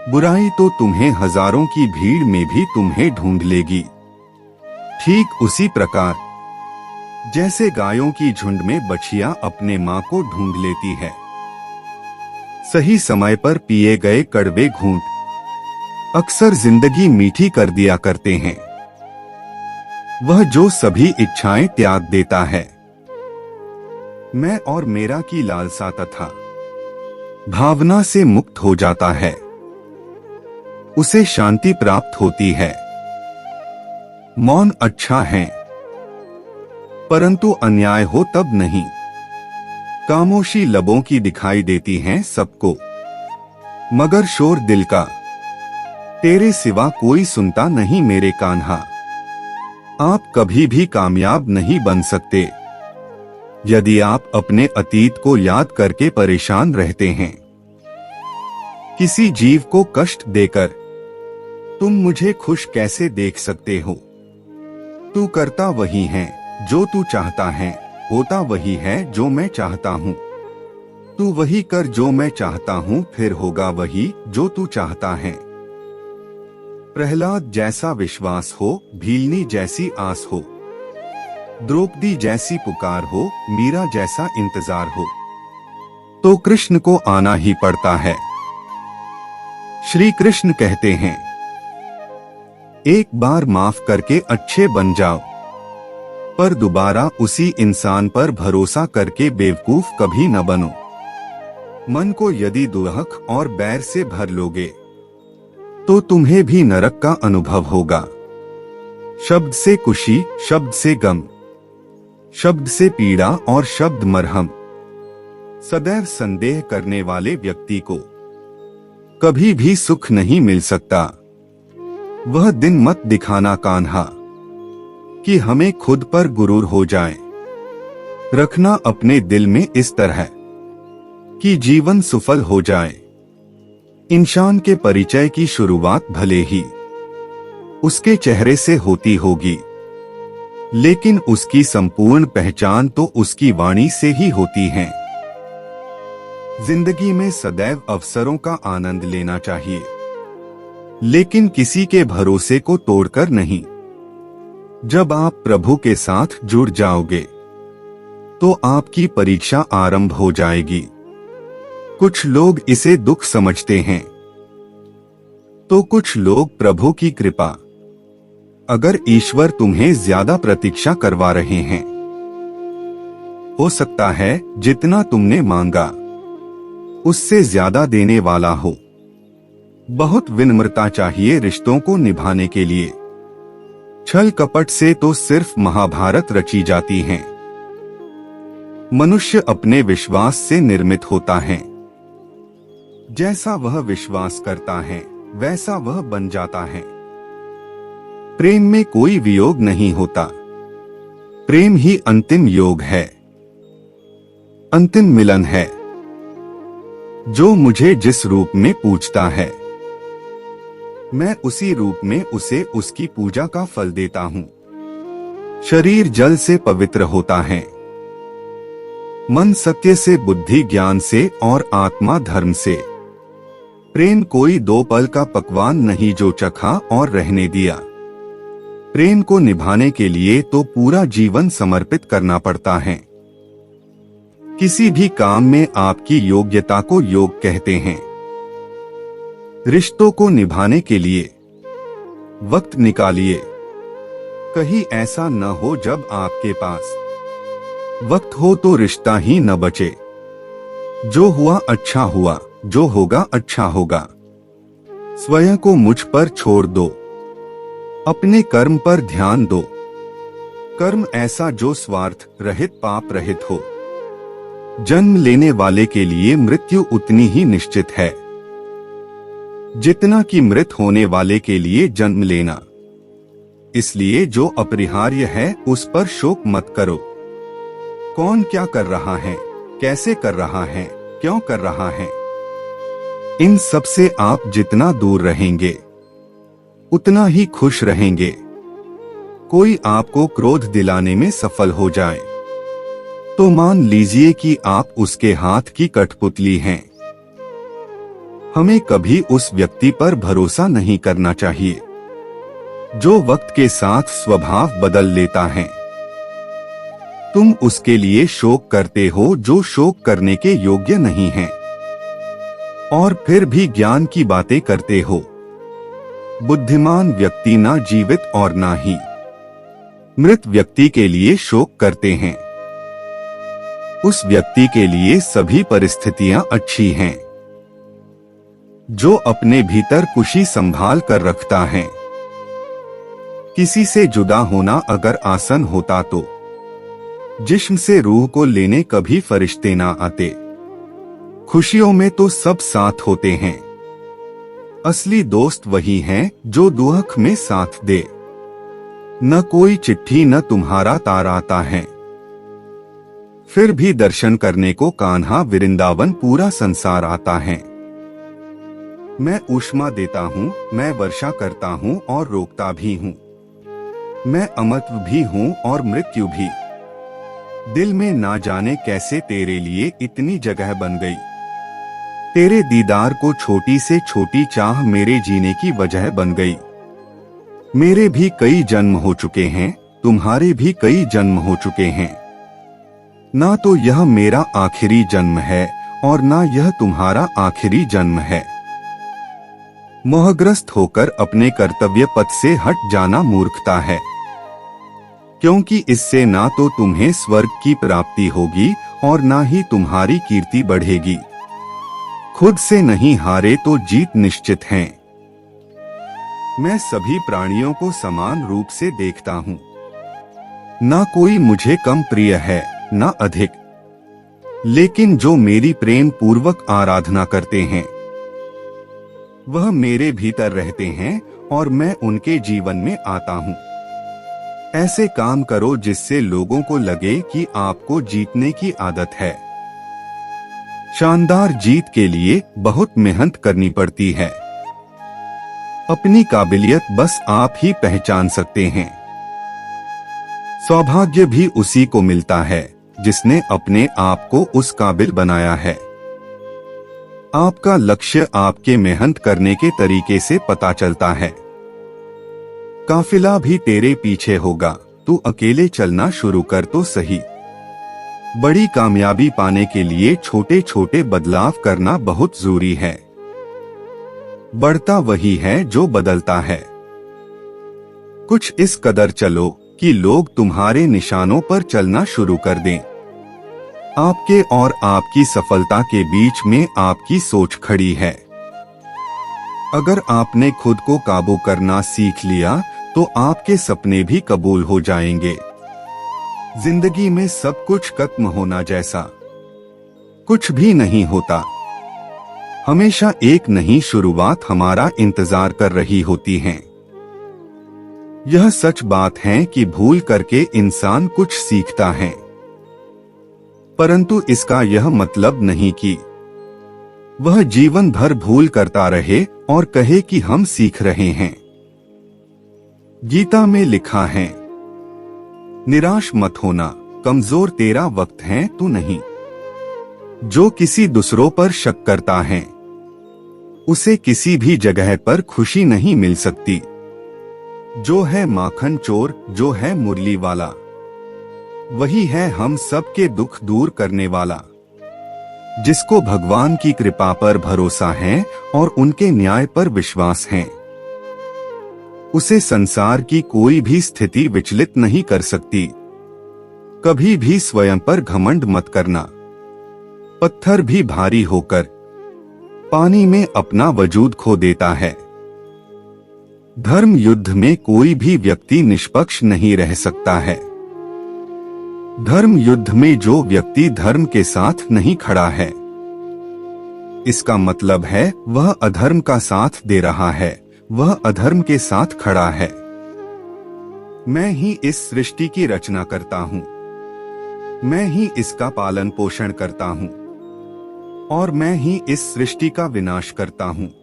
बुराई तो तुम्हें हजारों की भीड़ में भी तुम्हें ढूंढ लेगी। ठीक उसी प्रकार जैसे गायों की झुंड में बछिया अपने मां को ढूंढ लेती है। सही समय पर पिए गए कड़वे घूंट अक्सर जिंदगी मीठी कर दिया करते हैं। वह जो सभी इच्छाएं त्याग देता है, मैं और मेरा की लालसा तथा भावना से मुक्त हो जाता है, उसे शांति प्राप्त होती है। मौन अच्छा है, परंतु अन्याय हो तब नहीं। खामोशी लबों की दिखाई देती है सबको, मगर शोर दिल का तेरे सिवा कोई सुनता नहीं मेरे कान्हा। आप कभी भी कामयाब नहीं बन सकते यदि आप अपने अतीत को याद करके परेशान रहते हैं। किसी जीव को कष्ट देकर तुम मुझे खुश कैसे देख सकते हो? तू करता वही है जो तू चाहता है, होता वही है जो मैं चाहता हूँ। तू वही कर जो मैं चाहता हूँ, फिर होगा वही जो तू चाहता है। प्रहलाद जैसा विश्वास हो, भीलनी जैसी आस हो, द्रौपदी जैसी पुकार हो, मीरा जैसा इंतजार हो, तो कृष्ण को आना ही पड़ता है। श्री कृष्ण कहते हैं, एक बार माफ करके अच्छे बन जाओ, पर दोबारा उसी इंसान पर भरोसा करके बेवकूफ कभी न बनो। मन को यदि दुख और बैर से भर लोगे तो तुम्हें भी नरक का अनुभव होगा। शब्द से खुशी, शब्द से गम, शब्द से पीड़ा और शब्द मरहम। सदैव संदेह करने वाले व्यक्ति को कभी भी सुख नहीं मिल सकता। वह दिन मत दिखाना कान्हा कि हमें खुद पर गुरूर हो जाए। रखना अपने दिल में इस तरह कि जीवन सफल हो जाए। इंसान के परिचय की शुरुआत भले ही उसके चेहरे से होती होगी, लेकिन उसकी संपूर्ण पहचान तो उसकी वाणी से ही होती है। जिंदगी में सदैव अवसरों का आनंद लेना चाहिए, लेकिन किसी के भरोसे को तोड़कर नहीं। जब आप प्रभु के साथ जुड़ जाओगे तो आपकी परीक्षा आरंभ हो जाएगी। कुछ लोग इसे दुख समझते हैं, तो कुछ लोग प्रभु की कृपा। अगर ईश्वर तुम्हें ज्यादा प्रतीक्षा करवा रहे हैं, हो सकता है जितना तुमने मांगा उससे ज्यादा देने वाला हो। बहुत विनम्रता चाहिए रिश्तों को निभाने के लिए। छल कपट से तो सिर्फ महाभारत रची जाती है। मनुष्य अपने विश्वास से निर्मित होता है। जैसा वह विश्वास करता है वैसा वह बन जाता है। प्रेम में कोई वियोग नहीं होता, प्रेम ही अंतिम योग है, अंतिम मिलन है। जो मुझे जिस रूप में पूजता है, मैं उसी रूप में उसे उसकी पूजा का फल देता हूँ। शरीर जल से पवित्र होता है, मन सत्य से, बुद्धि ज्ञान से और आत्मा धर्म से। प्रेम कोई दो पल का पकवान नहीं जो चखा और रहने दिया। प्रेम को निभाने के लिए तो पूरा जीवन समर्पित करना पड़ता है। किसी भी काम में आपकी योग्यता को योग कहते हैं। रिश्तों को निभाने के लिए वक्त निकालिए। कहीं ऐसा न हो जब आपके पास वक्त हो तो रिश्ता ही न बचे। जो हुआ अच्छा हुआ, जो होगा अच्छा होगा। स्वयं को मुझ पर छोड़ दो, अपने कर्म पर ध्यान दो। कर्म ऐसा जो स्वार्थ रहित, पाप रहित हो। जन्म लेने वाले के लिए मृत्यु उतनी ही निश्चित है जितना कि मृत होने वाले के लिए जन्म लेना। इसलिए जो अपरिहार्य है उस पर शोक मत करो। कौन क्या कर रहा है, कैसे कर रहा है, क्यों कर रहा है, इन सब से आप जितना दूर रहेंगे उतना ही खुश रहेंगे। कोई आपको क्रोध दिलाने में सफल हो जाए तो मान लीजिए कि आप उसके हाथ की कठपुतली हैं। हमें कभी उस व्यक्ति पर भरोसा नहीं करना चाहिए जो वक्त के साथ स्वभाव बदल लेता है। तुम उसके लिए शोक करते हो जो शोक करने के योग्य नहीं है, और फिर भी ज्ञान की बातें करते हो। बुद्धिमान व्यक्ति ना जीवित और ना ही मृत व्यक्ति के लिए शोक करते हैं। उस व्यक्ति के लिए सभी परिस्थितियां अच्छी हैं जो अपने भीतर खुशी संभाल कर रखता है। किसी से जुदा होना अगर आसान होता तो जिस्म से रूह को लेने कभी फरिश्ते ना आते। खुशियों में तो सब साथ होते हैं। असली दोस्त वही हैं जो दुख में साथ दे। न कोई चिट्ठी न तुम्हारा तार आता है, फिर भी दर्शन करने को कान्हा वृंदावन पूरा संसार आता है। मैं ऊष्मा देता हूँ, मैं वर्षा करता हूँ और रोकता भी हूँ। मैं अमृत भी हूँ और मृत्यु भी। दिल में ना जाने कैसे तेरे लिए इतनी जगह बन गई। तेरे दीदार को छोटी से छोटी चाह मेरे जीने की वजह बन गई। मेरे भी कई जन्म हो चुके हैं, तुम्हारे भी कई जन्म हो चुके हैं। ना तो यह मेरा आखिरी जन्म है और ना यह तुम्हारा आखिरी जन्म है। मोहग्रस्त होकर अपने कर्तव्य पथ से हट जाना मूर्खता है, क्योंकि इससे ना तो तुम्हें स्वर्ग की प्राप्ति होगी और ना ही तुम्हारी कीर्ति बढ़ेगी। खुद से नहीं हारे तो जीत निश्चित है। मैं सभी प्राणियों को समान रूप से देखता हूँ। ना कोई मुझे कम प्रिय है ना अधिक, लेकिन जो मेरी प्रेम पूर्वक आराधना करते हैं वह मेरे भीतर रहते हैं और मैं उनके जीवन में आता हूँ। ऐसे काम करो जिससे लोगों को लगे कि आपको जीतने की आदत है। शानदार जीत के लिए बहुत मेहनत करनी पड़ती है। अपनी काबिलियत बस आप ही पहचान सकते हैं। सौभाग्य भी उसी को मिलता है जिसने अपने आप को उस काबिल बनाया है। आपका लक्ष्य आपके मेहनत करने के तरीके से पता चलता है। काफिला भी तेरे पीछे होगा, तू अकेले चलना शुरू कर तो सही। बड़ी कामयाबी पाने के लिए छोटे छोटे बदलाव करना बहुत जरूरी है। बढ़ता वही है जो बदलता है। कुछ इस कदर चलो कि लोग तुम्हारे निशानों पर चलना शुरू कर दें। आपके और आपकी सफलता के बीच में आपकी सोच खड़ी है। अगर आपने खुद को काबू करना सीख लिया तो आपके सपने भी कबूल हो जाएंगे। जिंदगी में सब कुछ खत्म होना जैसा कुछ भी नहीं होता। हमेशा एक नई शुरुआत हमारा इंतजार कर रही होती है। यह सच बात है कि भूल करके इंसान कुछ सीखता है, परंतु इसका यह मतलब नहीं कि वह जीवन भर भूल करता रहे और कहे कि हम सीख रहे हैं। गीता में लिखा है, निराश मत होना, कमजोर तेरा वक्त है तू नहीं। जो किसी दूसरों पर शक करता है उसे किसी भी जगह पर खुशी नहीं मिल सकती। जो है माखन चोर, जो है मुरली वाला, वही है हम सबके दुख दूर करने वाला। जिसको भगवान की कृपा पर भरोसा है और उनके न्याय पर विश्वास है, उसे संसार की कोई भी स्थिति विचलित नहीं कर सकती। कभी भी स्वयं पर घमंड मत करना। पत्थर भी भारी होकर पानी में अपना वजूद खो देता है। धर्म युद्ध में कोई भी व्यक्ति निष्पक्ष नहीं रह सकता है। धर्म युद्ध में जो व्यक्ति धर्म के साथ नहीं खड़ा है, इसका मतलब है वह अधर्म का साथ दे रहा है, वह अधर्म के साथ खड़ा है। मैं ही इस सृष्टि की रचना करता हूँ, मैं ही इसका पालन पोषण करता हूँ और मैं ही इस सृष्टि का विनाश करता हूँ।